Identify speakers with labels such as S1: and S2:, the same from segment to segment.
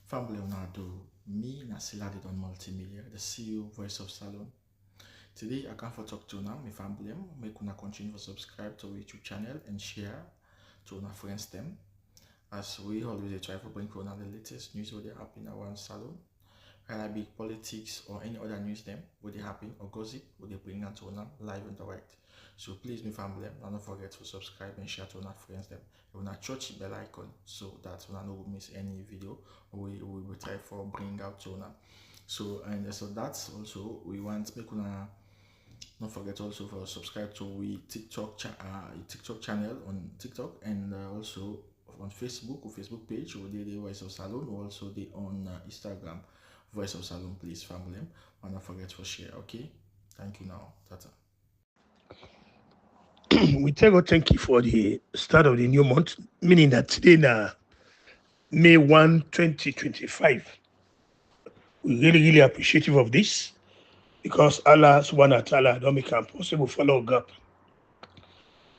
S1: Family Leonardo, me Nasila did on multimedia, the CEO voice of Salone. Today I come for talk to now, my family, make una continue to subscribe to our YouTube channel and share to our friends them. As we always try to bring on the latest news what they happen around Salone, whether it be politics or any other news them what they happen or gossip what they bring out to live and direct. So please, my family, don't forget to subscribe and share to our friends them. You wanna touch the bell icon so that you don't miss any video we will try for bring out to now. So that's also we want make una don't forget also for subscribe to we TikTok channel on TikTok and also on Facebook or Facebook page or the Voice of Salone or also the on Instagram Voice of Salone. Please family, and don't forget to share. Okay, thank you now. Tata.
S2: We tell God thank you for the start of the new month, meaning that today na May 1, 2025. We really appreciative of this because Allah subhanahu wa ta'ala don't make it possible for our gap.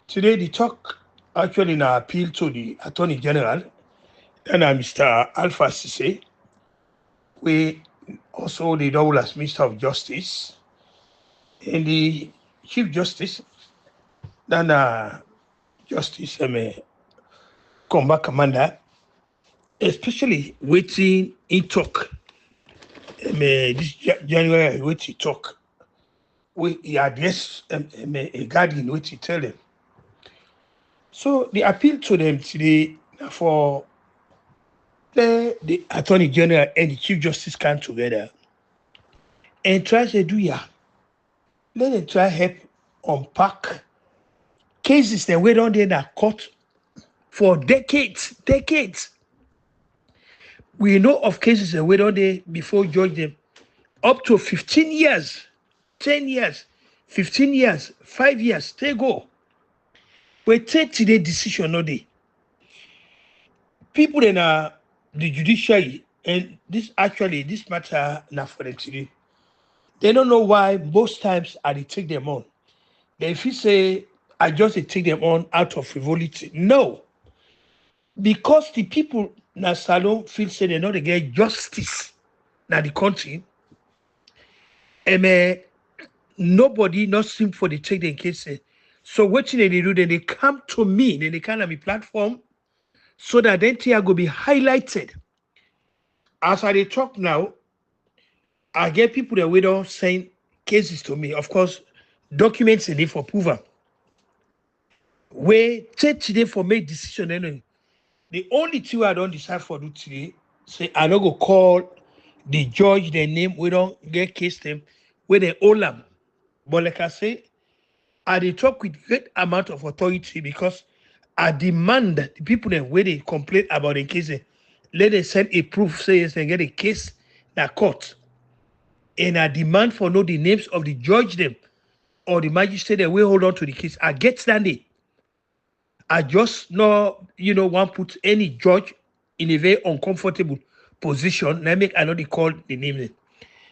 S2: Today the talk actually na appeal to the Attorney General and Mr. Alpha Sesay, we also the role as Minister of Justice and the Chief Justice, then Justice Komba Kamanda, especially waiting in talk. This January, which he talk, he address a guardian, which he tell them. So the appeal to them today for the Attorney General and the Chief Justice come together and try to do let them try help unpack cases that wait on there that court for decades. We know of cases that wait on there before judge them up to 15 years, 10 years, 15 years, 5 years, they go. We take today decision no day. People in the judiciary, and this matter now for them today. They don't know why most times I take them on. Then if you say I just take them on out of frivolity, no. Because the people in Salone feel say they not get justice in the country, and nobody not seem for the take the case. So what they do, then they come to me, then they kind of be platform so that then they are going to be highlighted. As I talk now, I get people that we don't send cases to me. Of course, documents in it for proven. We take today for make decision anyway. The only thing I don't decide for do today, say I don't go call the judge their name, we don't get case them, where they all them. But like I say, I dey talk with great amount of authority because I demand that the people that where they complain about the case, let them send a proof, say yes, and get a case that court. And I demand for know the names of the judge them or the magistrate that will hold on to the case. I get standing. I just know, want put any judge in a very uncomfortable position. Let me I know they call the name.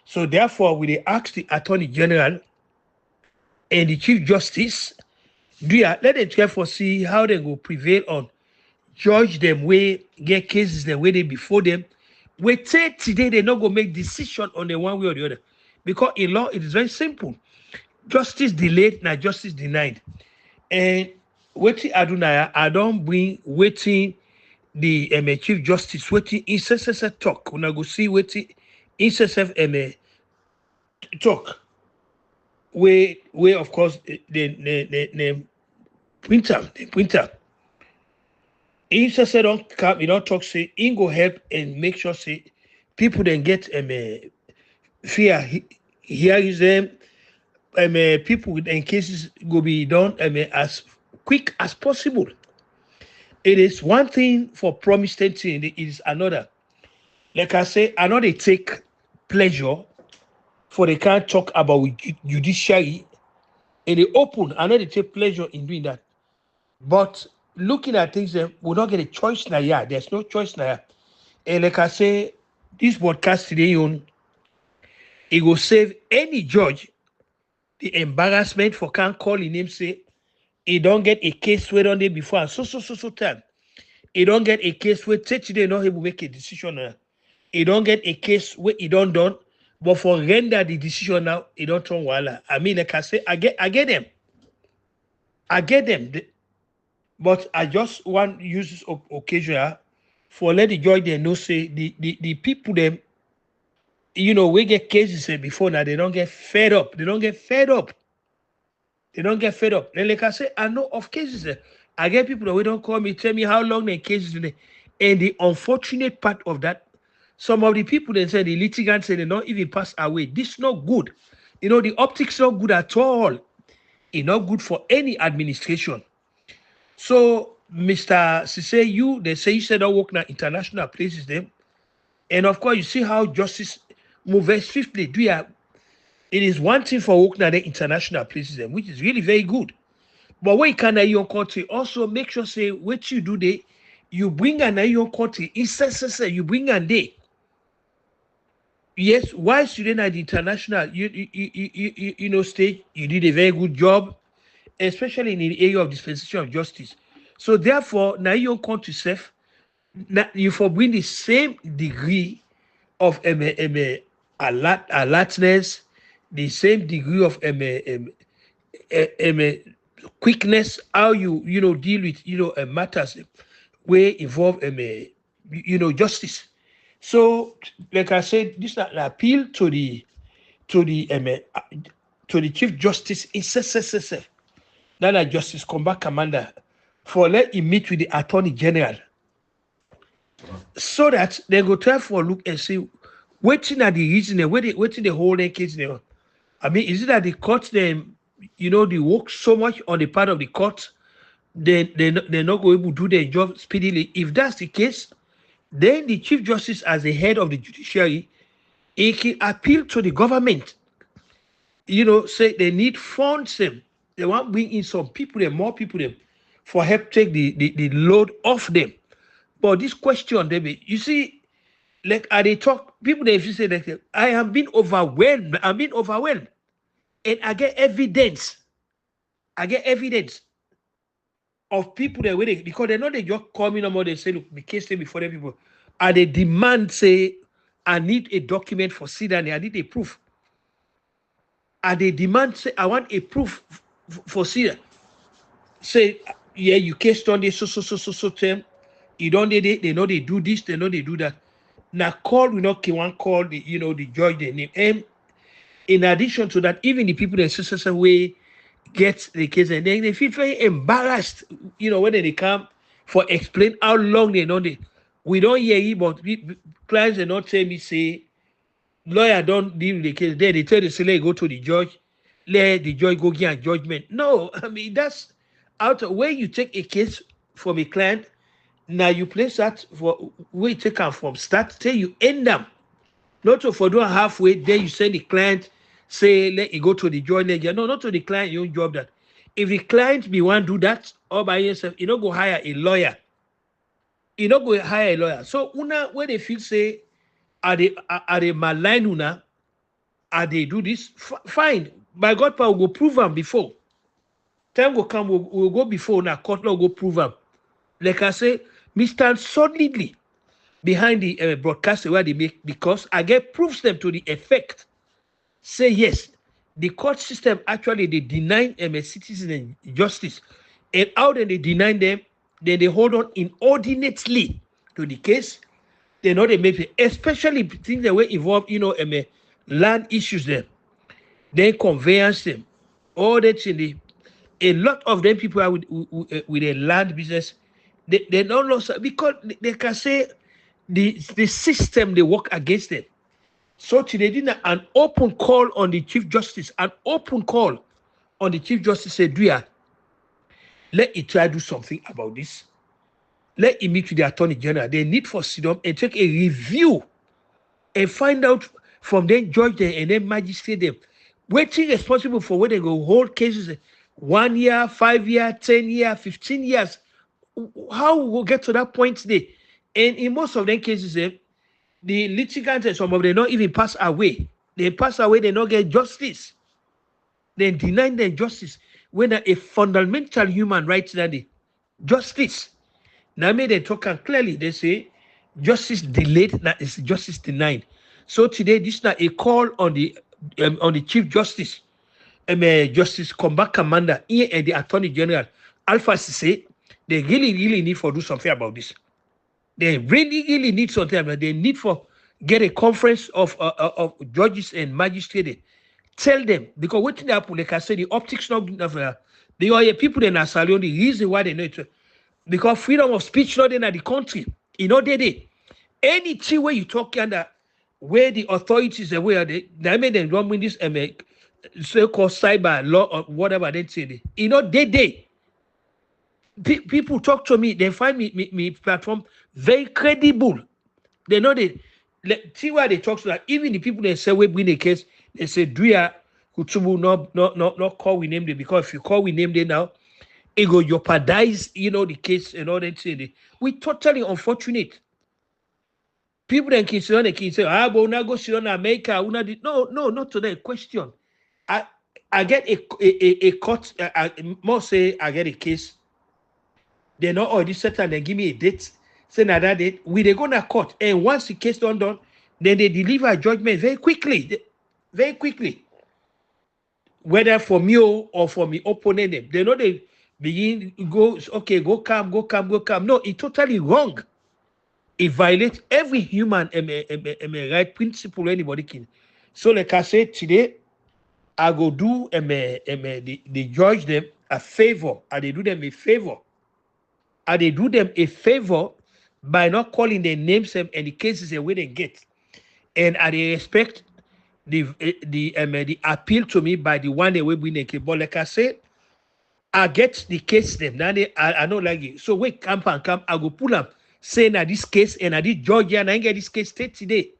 S2: So therefore, we dey ask the Attorney General and the Chief Justice, let them try for see how they go prevail on judge them way get cases the way they before them. We take today they not go make decision on the one way or the other. Because in law it is very simple. Justice delayed, now justice denied. And waiting Adunaya, I don't bring waiting the Chief Justice waiting in Sesay talk. When I go see waiting in Sesay talk. Where of course the printer. If Sesay don't come, you don't talk, say he go help and make sure say people then get fear hearing them. People with cases go be done as quick as possible. It is one thing for promise thing, it is another. Like I say, I know they take pleasure for they can't talk about with judiciary and they open. I know they take pleasure in doing that. But looking at things, we don't get a choice now. Yeah, there's no choice now. And like I say, this broadcast today it will save any judge the embarrassment for can't call in him say he don't get a case where on day before so time. He don't get a case where today not able to make a decision. he don't get a case where he don't done, but for render the decision now, he don't turn wala. I mean, like I say, I get them. I get them. But I just want use this occasion for let the judge they know say the people them, we get cases before now, they don't get fed up. They don't get fed up. They don't get fed up. Then like I say, I know of cases. I get people that we don't call me, tell me how long their cases today. And the unfortunate part of that, some of the people they say the litigants say they don't even pass away. This is not good. The optics not good at all. It's not good for any administration. So, Mr. Sesay, they say you said I work in international places them. And of course, you see how justice moves very swiftly. It is one thing for working at the international places them, which is really very good. But when you can in your country, also make sure say what you do there, you bring an your country. Say you bring an day. Yes, whilst you're at the international, stage, you did a very good job, especially in the area of dispensation of justice. So therefore, now your country self, you for bring the same degree of alertness, the same degree of quickness, how you deal with matters where involve justice. So, like I said, this is an appeal to the Chief Justice in Sesay, that Justice Komba Kamanda, for let him meet with the Attorney General, so that they go try for a look and see waiting at the reason waiting the whole case there. I mean, is it that the court them they work so much on the part of the court, they're not going to do their job speedily? If that's the case, then the Chief Justice, as the head of the Judiciary, he can appeal to the government. Say they need funds them. They want to bring in some people, more people, for help take the load off them. But this question, David, you see, like they talk, people they say that I have been overwhelmed. I've been overwhelmed, and I get evidence. Of people that waiting because they're not they just coming no more. They say, look, the case before them people, and they demand say, I need a document for Sidani. I need a proof. And they demand say, I want a proof for Sidani. Say, yeah, you case on this so term. You don't they know they do this, they know they do that. Now call we not one call the the judge they name. And in addition to that, even the people that say way get the case and then they feel very embarrassed, when they come for explain how long they know they. We don't hear it, but clients they not tell me say lawyer don't deal with the case. Then they tell the seller go to the judge, let the judge go get a judgment. No, I mean that's out of where you take a case from a client. Now you place that for where you take them from start till you end them. Not to for doing halfway, then you send the client, say let you go to the judge. No, not to the client, your job that. If the client be want to do that all by yourself, you don't go hire a lawyer. You don't go hire a lawyer. So una where they feel say are they malign una, are they do this? Fine. By God power, we'll go prove them before. Time will come, we'll go before now, court law go prove them. Like I say, me stand solidly behind the broadcast where they make, because I get proofs them to the effect. Say yes, the court system actually they deny a citizen justice, and how then they deny them, then they hold on inordinately to the case. They know they make it, especially things that were involved, land issues them, then conveyance them, all that thing. A lot of them people are with a land business. They don't know because they can say the system they work against them. So today did an open call on the Chief Justice, an open call on the Chief Justice said, "Duya, let it try to do something about this. Let him meet with the Attorney General. They need for sit down and take a review and find out from them judge them and then magistrate them. Waiting responsible for where they go hold cases 1 year, 5 year, 10 year, 15 years. How we'll get to that point today? And in most of them cases, the litigants and some of them not even pass away. They pass away, they don't get justice. They deny them justice. When a fundamental human right that justice. Now, may they talk clearly. They say justice delayed, that is justice denied. So today, this is not a call on the Chief Justice, Justice Komba Kamanda, and the Attorney General, Alpha Sesay. They really need for do something about this. They really need something about. They need for get a conference of judges and magistrates. Tell them, because what happen, like I said, the optics not good enough. They are people in Salone. The reason why they know it, because freedom of speech not in the country. You know they. Anything where you talk under where the authorities are where they made them run with this so-called cyber law or whatever they say. You know they. People talk to me, they find me platform very credible. They know they see why they talk to that. Even the people they say we win a case, they say do ya Kutubu not call we name them, because if you call we name them now, it go jeopardize, the case and all that say. We totally unfortunate. People then can say, but una go sit on America, una did no, not today. Question. I get a court, more say I get a case. They not already settle and they give me a date. Say na that date, they go to court. And once the case done, then they deliver a judgment very quickly. Very quickly. Whether for me or for me opponent, they know they begin go, okay, go calm. No, it's totally wrong. It violates every human right principle anybody can. So like I said today, I go do the judge them a favor, and they do them a favor. And they do them a favor by not calling their names and the cases away they get. And I respect the appeal to me by the one they will bring a case. But like I said, I get the case them. Now I don't like it. So wait, come, I go pull up, saying that this case and I did Georgia and I get this case state today.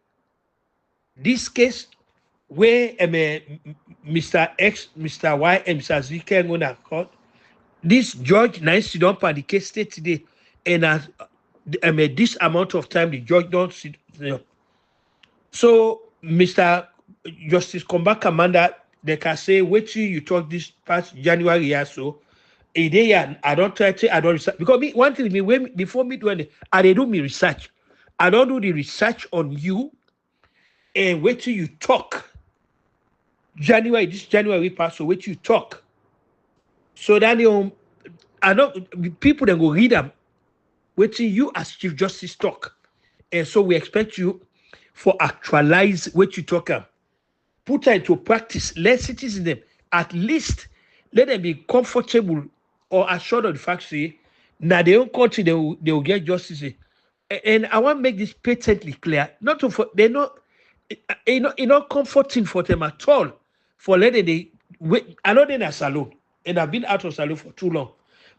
S2: This case where Mr. X, Mr. Y, and Mr. Z can go to court. This judge nice sit up on the case state today, and as this amount of time the judge don't sit. So Mr. Justice Komba Kamanda, they can say, wait till you talk this past January or so. A day I don't try to, I don't research, because one thing before me doing it, I do me research. I don't do the research on you and wait till you talk. This January pass, so wait till you talk. So then I know people then go read them. Wait till you as Chief Justice talk. And so we expect you for actualize what you talk about. Put her into practice. Let citizens them at least let them be comfortable or assured of the fact say now their own country they will get justice. And I want to make this patently clear. Not to they're not not comforting for them at all. For letting they I know they're Salone, and I've been out of Salone for too long.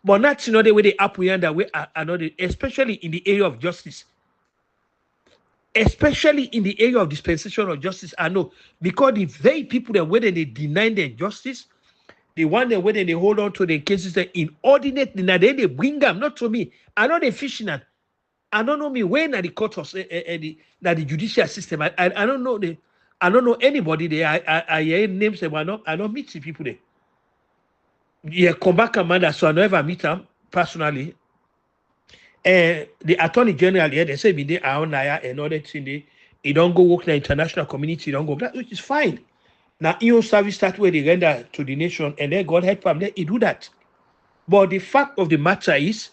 S2: But not the way they apprehend that way, especially in the area of justice. Especially in the area of dispensation of justice, I know. Because the very people that whether they deny their justice, the one that whether they hold on to their cases that inordinately, now then they bring them, not to me. I know they're fishing at. I don't know me when at the court of the judicial system. I don't know I don't know anybody there. I hear names them. I don't meet the people there. Yeah, Komba Kamanda, so I never meet them personally. The Attorney General here, they say me they are on and all that thing. They don't go work in the international community, don't go, which is fine. Now, EU service that way they render to the nation, and then God help them, they do that. But the fact of the matter is,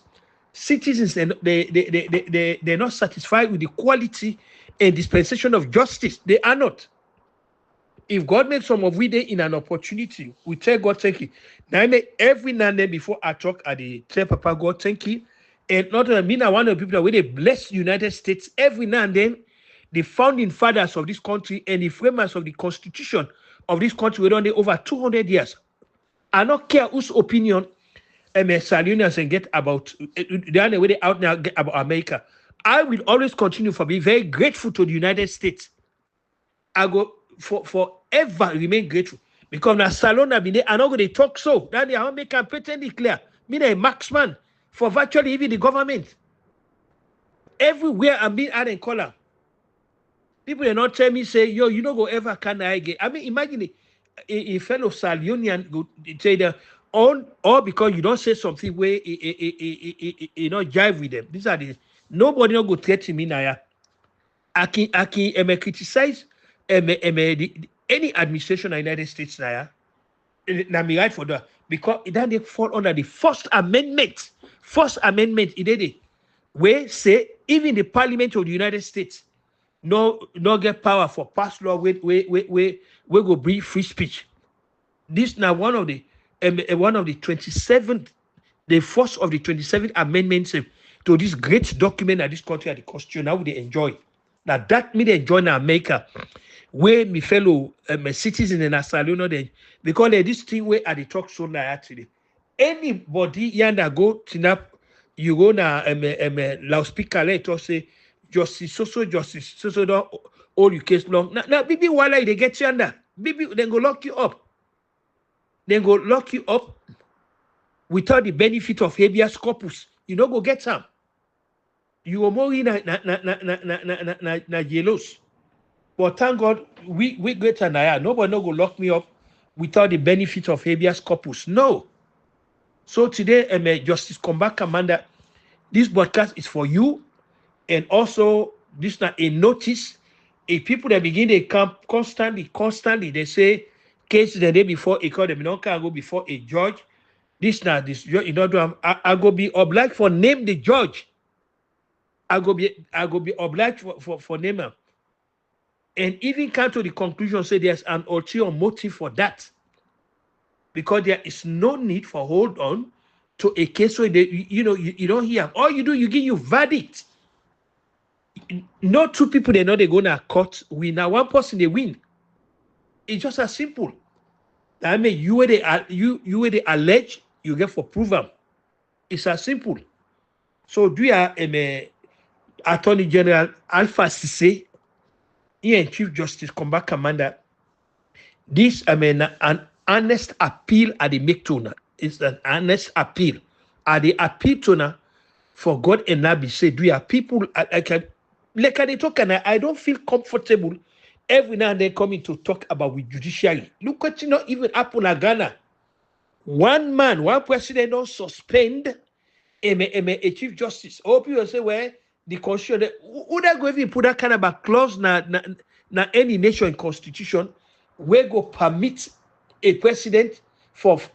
S2: citizens they're not satisfied with the quality and dispensation of justice. They are not. If God makes some of we day in an opportunity, we tell God thank you. Now every now and then before I talk, I tell Papa God thank you. And not only me, I one of the people that they bless the United States every now and then, the founding fathers of this country and the framers of the Constitution of this country were on over 200 years. I don't care whose opinion Salionians and get about the other way they out now get about America. I will always continue to be very grateful to the United States. I go forever remain grateful. Because now Salone have been there, I'm not going to talk so. That I want to make a patently clear. Me a marksman for virtually even the government. Everywhere I'm being added color. People are not tell me, say, yo, you don't go ever can I get. I mean, imagine a fellow Salionian go say that all because you don't say something where you know jive with them. These are the Nobody no go threaten me now. I can criticize any administration in the United States now. Now me right for that because it then they fall under the First Amendment. First Amendment, it did it. Where say even the Parliament of the United States no get power for pass law we go bring free speech. This now one of the 27th, the first of the 27th amendments to this great document that this country and the constitution now they enjoy. Now that me they enjoy in America, where my fellow my citizens in Salone then because this thing where at the talk so now actually anybody yanda go to you go na loudspeaker let us say justice so don't hold your case long now bibi wala they get you under bibi then go lock you up. Then go lock you up without the benefit of habeas corpus. You don't go get some. You are more in na jealous. But thank God, we get an eye. Nobody no go lock me up without the benefit of habeas corpus. No. So today, Justice Komba Kamanda, this broadcast is for you, and also this not a notice. If people that begin they come constantly, they say case the day before a court, they don't can go before a judge. This judge, you know, I go be obliged for name the judge. I go be obliged for name him. And even come to the conclusion, say there's an ulterior motive for that. Because there is no need for hold on to a case where you don't hear. All you do, you give your verdict. No two people they know they're gonna court win. Now one person they win. It's just as simple. I mean, you were the allege, you get for proven. It's as simple. So do you Attorney General Alpha Sesay, and Chief Justice Komba Kamanda, this an honest appeal at the make to now. It's an honest appeal. At the appeal to now for God and Nabi say, do you people I can like they talk and I don't feel comfortable every now and then coming to talk about with judiciary. Look what you know even happen in Ghana. One president don't suspend a chief justice. All people say well the constitution would I go even put that kind of a clause na any nation constitution where go permit a president for for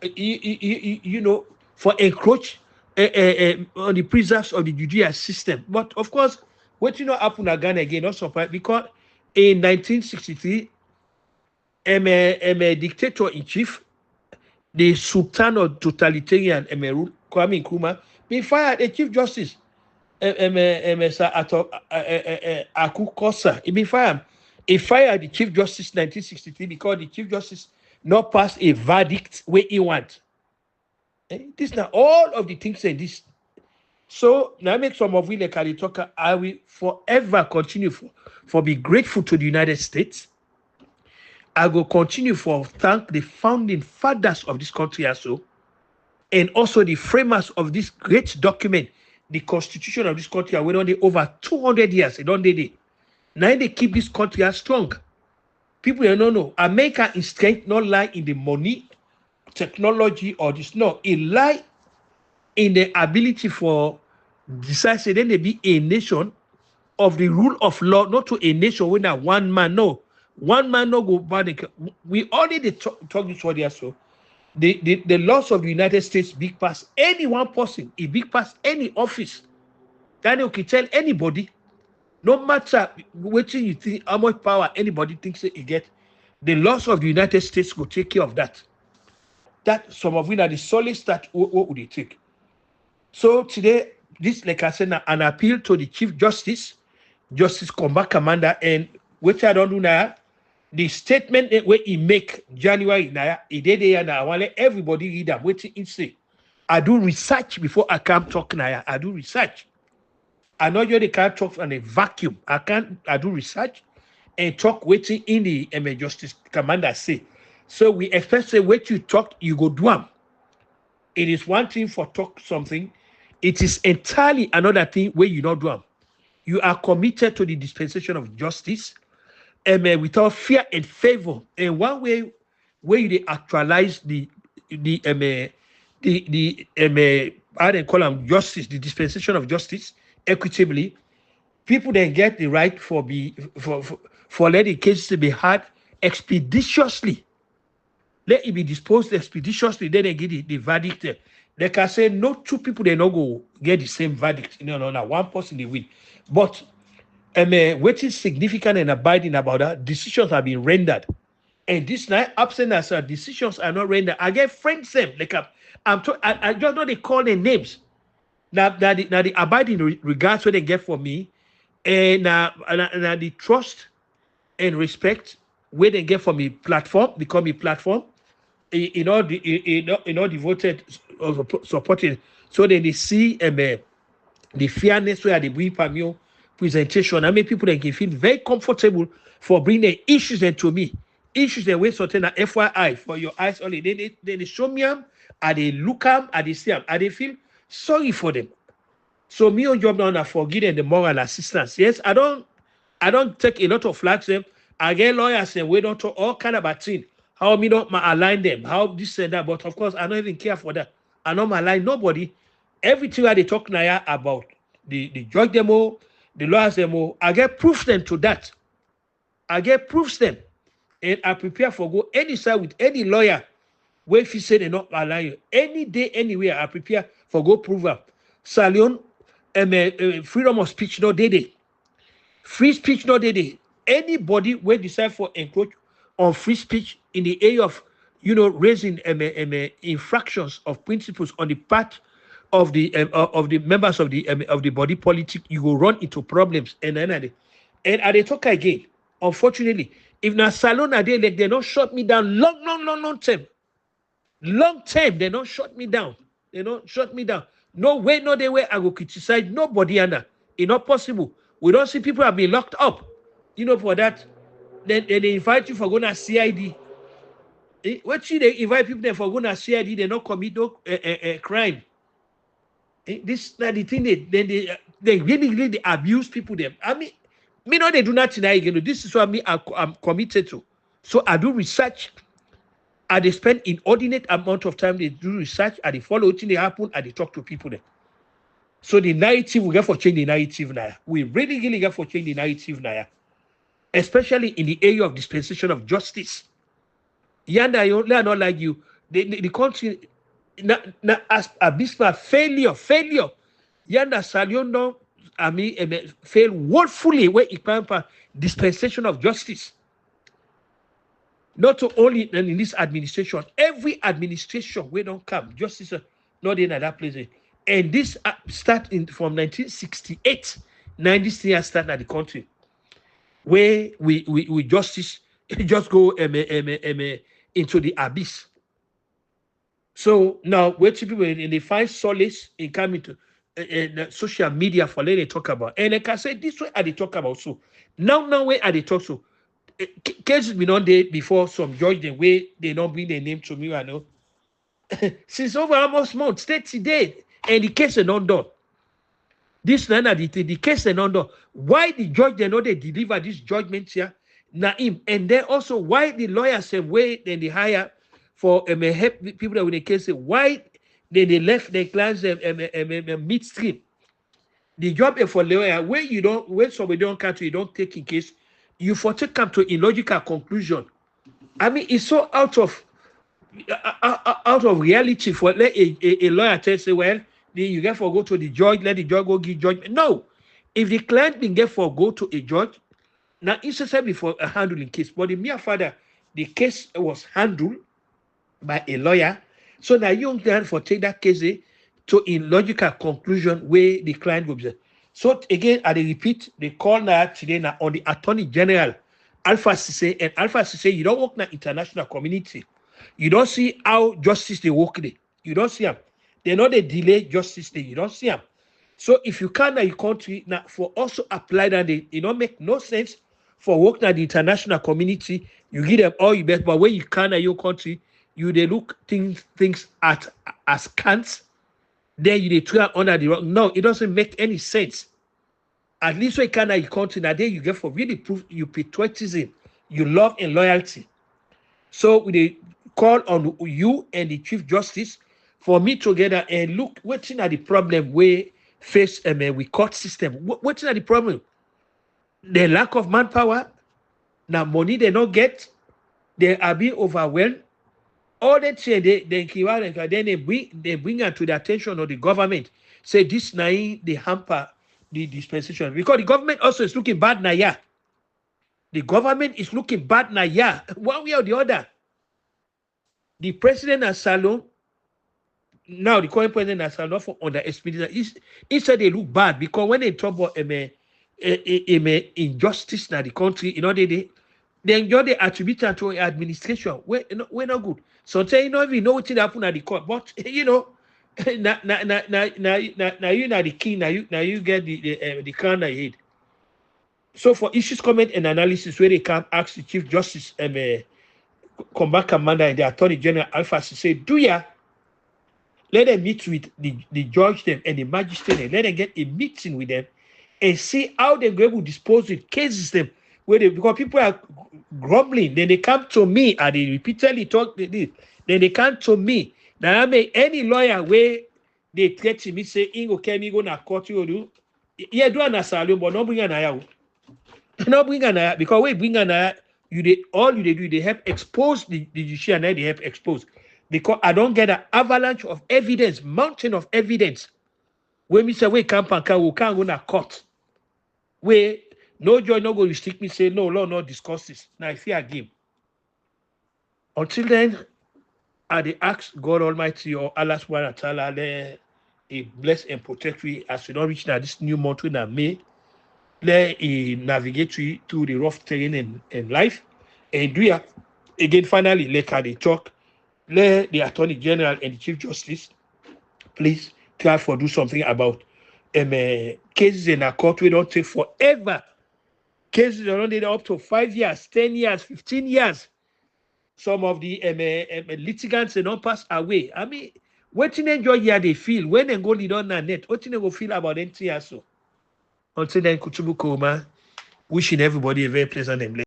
S2: encroach on the preserves of the judicial system. But of course, what you know happen in Ghana again, not surprised because in 1963, a dictator in chief, the Sultan of totalitarian rule, Kwame Nkrumah, be fired a chief justice. Aku Kosa, he be fired. He fired the chief justice in 1963 because the chief justice not passed a verdict where he want. This now all of the things in this. So now make some of we like I talk. I will forever continue for be grateful to the United States. I will continue for thank the founding fathers of this country also, and also the framers of this great document, the Constitution of this country. We done over 200 years. They don't they. Now they keep this country as strong. People don't know. America is strength not lie in the money, technology, or this. No, it lie in the ability for decide say then they be a nation of the rule of law, not to a nation when that one man no go bad. We already talk this word here. So the laws of the United States big pass any one person, it big pass any office. Daniel can tell anybody, no matter what you think, how much power anybody thinks that he get, the laws of the United States will take care of that. That some of we are the solid start. What would they take? So today, this, like I said, an appeal to the Chief Justice, Justice Komba Kamanda, and which I don't do now, the statement where he make January now, he did there now. I want everybody read that. What he say. I do research before I come talk now. I do research. I know you can't talk on a vacuum. I do research and talk waiting in the Justice Kamanda say. So we expect say what you talk, you go do them. It is one thing for talk something. It is entirely another thing where you not do them. You are committed to the dispensation of justice without fear and favor. And one way where you actualize the how they call them justice, the dispensation of justice, equitably. People then get the right for let the case to be heard expeditiously. Let it be disposed expeditiously. Then they get the verdict. They can say no two people they not go get the same verdict. No, one person they win. But what is significant and abiding about that, decisions have been rendered. And this night, absent as decisions are not rendered. I get friends them. Like I just know they call their names. Now the abiding regards what they get from me, and now the trust and respect where they get from a platform, become a platform, devoted supporting, so then they see the fairness where they bring from your presentation. I mean, people that can feel very comfortable for bringing the issues into me. Issues that way certain FYI for your eyes only. They show me them, and they look them, and they see them, and they feel sorry for them. So me on job now na forgive them the moral assistance. Yes, I don't take a lot of flags them. I get lawyers and we don't talk all kind of bad thing. How me don't align them, how this and that. But of course, I don't even care for that. I don't align nobody. Everything that they talk now about the judge demo, the lawyers demo, I get proofs them to that. I get proofs them. And I prepare for go any side with any lawyer where if you say they not align you. Any day, anywhere, I prepare for go prove up. Salone, freedom of speech no day. Free speech no day. Anybody will decide for encroach on free speech in the area of raising infractions of principles on the part of the members of the body politic, you will run into problems. And I talk again. Unfortunately, if na Salone are they don't shut me down long time. Long time, they don't shut me down. They don't shut me down. No way, no they way I will criticize nobody under. It's not possible. We don't see people have been locked up. For that. Then they invite you for going to CID. What see they invite people there for going to CID, they not commit no crime. This not the thing they really abuse people there. I mean, me know they do not deny again. This is what I'm committed to. So I do research. And they spend inordinate amount of time, they do research, and they follow what they happen, and they talk to people there. So the narrative, we get for change the narrative now. We really get for change the narrative now. Especially in the area of dispensation of justice. Yanda, they are not like you. The country, as abysmal failure. Yanda Salone, fail woefully where it comes for dispensation of justice. Not only in this administration, every administration we don't come, justice not in that place. And this start from 1968, 90 years start at the country, where we justice just go into the abyss. So now where people they find solace in coming to social media for letting they talk about, and like I said, this way are they talk about. So now where are they talk so? Cases been on there before some judge the way they don't bring their name to me, I know. Since over almost months, 30 days, and the case is not done. This the case is not done. Why the judge they know they deliver this judgment here? Naim, and then also why the lawyers say wait then they hire for help people that with the case, why they left their clients midstream. The job for lawyer where you don't when somebody don't come to you don't take in case. You for to come to a illogical conclusion. I mean, it's so out of reality for let a lawyer tell say, well, you get for go to the judge, let the judge go give judgment. No, if the client didn't get for go to a judge, now it's necessary for a handling case. But the mere father, the case was handled by a lawyer. So now you don't for take that case to a logical conclusion where the client will be. So again, I repeat, they call now today now on the Attorney General, Alpha Sesay, and Alpha Sesay, you don't work in the international community. You don't see how justice they work there. You don't see them. They know they delay justice there. You don't see them. So if you can now your country now for also apply that it don't make no sense for working at the international community. You give them all your best, but when you can at your country, you they look things at as cants. Then you they try under the rock. No, it doesn't make any sense. At least when you can at your country now, there you get for really prove you patriotism, you love and loyalty. So we call on you and the Chief Justice for me together and look what's in the problem where face with court system. What's the problem? The lack of manpower. Now money they don't get. They are being overwhelmed. All that say then they bring it to the attention of the government. Say this now they hamper the dispensation because the government also is looking bad now. Yeah, the government is looking bad now. Yeah, one way or the other. The president and Salone, now the current president and Salone for underestimated. Instead they look bad because when they talk about injustice in the country, they enjoy the attribute to administration. We're not good. Sometimes you don't even know what happened at the court, but now you know the king. Now you get the crown on your head. So for issues, comment, and analysis, where they can ask the Chief Justice Komba, Kamanda, and the Attorney General Alpha to say, do ya? Let them meet with the judge them and the magistrate, and let them get a meeting with them and see how they're going to dispose with cases them. Because people are grumbling, then they come to me and they repeatedly talk this. Then they come to me. Now I mean any lawyer where they threaten me say Ingo can go na court you do. Yeah, do an asylum, but not bring an aya. Not bring an aya because we bring an aya, all you do, they help expose the judiciary and they help expose. Because I don't get an avalanche of evidence, mountain of evidence. When me say we can't go na court. Where no judge no go restrict me, say no, law not discuss this. Now I fear a game. Until then, I ask God Almighty or Allah subhanahu wa ta'ala a bless and protect we as we don't reach now this new month in May. Let a navigate through the rough terrain in life. And do ya again finally let they talk. Let the Attorney General and the Chief Justice please try for do something about cases in a court we don't take forever. Cases are only up to 5 years, 10 years, 15 years. Some of the litigants they don't pass away. I mean, what in enjoy here they feel when they go lead on the net? What in they go feel about NTR so? Until then, Kutubu Koma, wishing everybody a very pleasant and blessed.